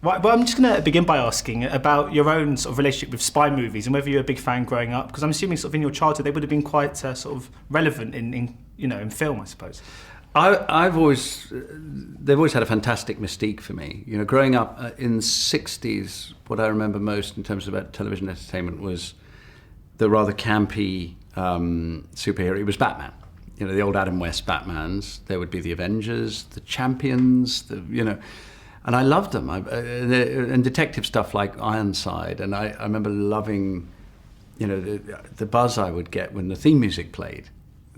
Right, well, I'm just going to begin by asking about your own sort of relationship with spy movies and whether you're a big fan growing up, because I'm assuming sort of in your childhood they would have been quite sort of relevant in film, I suppose. They've always had a fantastic mystique for me. You know, growing up in the 60s, what I remember most in terms of television entertainment was the rather campy superhero. It was Batman. You know, the old Adam West Batmans. There would be the Avengers, the Champions, and I loved them. And detective stuff like Ironside. And I remember loving, the buzz I would get when the theme music played.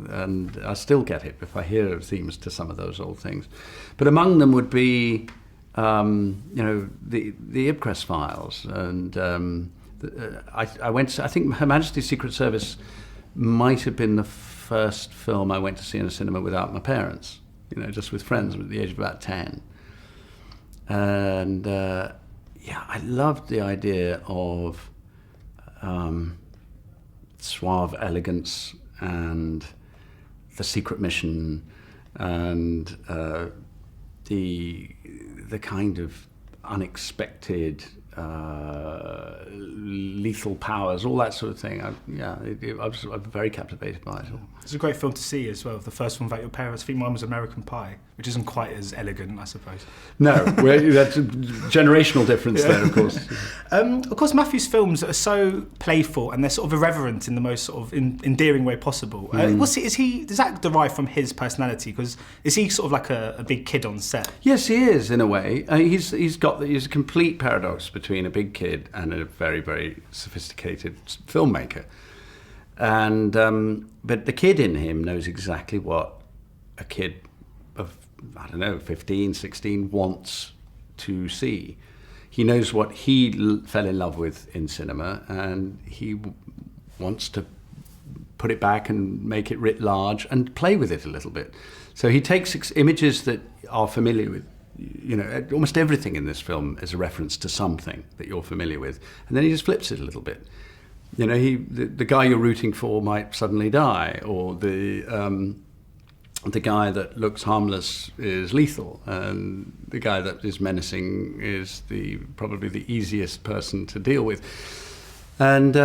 And I still get it if I hear themes to some of those old things. But among them would be, the Ipcress Files. And I think Her Majesty's Secret Service might have been the first film I went to see in a cinema without my parents, just with friends at the age of about 10. And I loved the idea of suave elegance and the secret mission and the kind of unexpected lethal powers, all that sort of thing. I was very captivated by it all. It's a great film to see as well, the first one about your parents. I think mine was American Pie, which isn't quite as elegant, I suppose. No, that's a generational difference there, of course. Of course, Matthew's films are so playful and they're sort of irreverent in the most sort of endearing way possible. Does that derive from his personality? Because is he sort of like a big kid on set? Yes, he is, in a way. He's a complete paradox between a big kid and a very, very sophisticated filmmaker. And but the kid in him knows exactly what a kid of, 15, 16 wants to see. He knows what he fell in love with in cinema, and he wants to put it back and make it writ large and play with it a little bit. So he takes images that are familiar with, almost everything in this film is a reference to something that you're familiar with, and then he just flips it a little bit. The guy you're rooting for might suddenly die, or the guy that looks harmless is lethal, and the guy that is menacing is probably the easiest person to deal with. And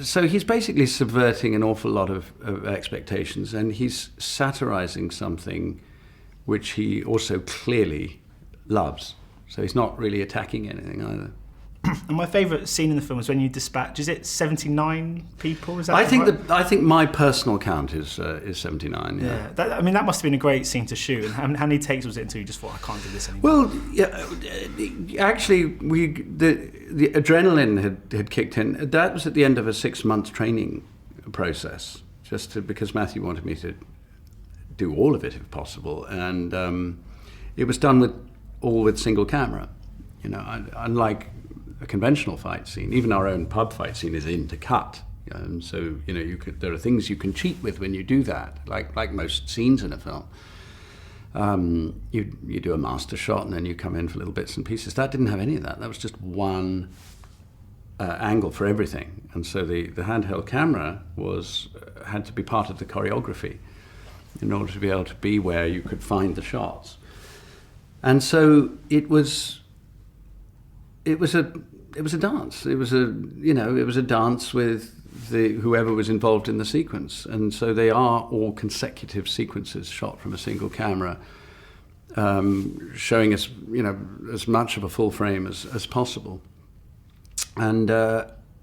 so he's basically subverting an awful lot of expectations, and he's satirizing something which he also clearly loves. So he's not really attacking anything either. And my favourite scene in the film is when you dispatch, is it 79 people? Is that I think my personal count is 79. Yeah. That must have been a great scene to shoot. And how many takes was it until you just thought, I can't do this anymore? Well, yeah, actually, the adrenaline had kicked in. That was at the end of a 6-month training process, because Matthew wanted me to do all of it if possible, and it was done with single camera. Unlike a conventional fight scene, even our own pub fight scene is intercut, and so there are things you can cheat with when you do that, like most scenes in a film. You do a master shot and then you come in for little bits and pieces. That didn't have any of that. That was just one angle for everything, and so the handheld camera had to be part of the choreography in order to be able to be where you could find the shots. And so it was a dance. It was a dance with whoever was involved in the sequence. And so they are all consecutive sequences shot from a single camera, showing us, as much of a full frame as possible. And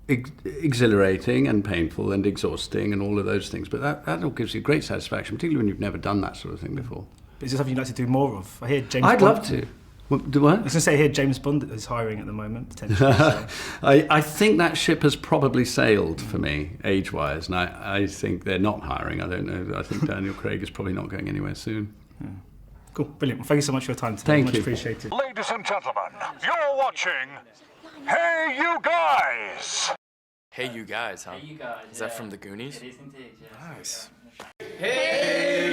exhilarating and painful and exhausting and all of those things. But that all gives you great satisfaction, particularly when you've never done that sort of thing before. But is it something you'd like to do more of? I hear James I'd Bond. love to. Do what? I was going to say, here James Bond is hiring at the moment, potentially. So. I think that ship has probably sailed for me, age-wise, and I think they're not hiring. I don't know. I think Daniel Craig is probably not going anywhere soon. Yeah. Cool, brilliant. Well, thank you so much for your time today. Thank much you. Appreciated. Ladies and gentlemen, you're watching Hey You Guys! Hey You Guys, huh? Hey You Guys. Is that from the Goonies? It is indeed, yes. Nice. Hey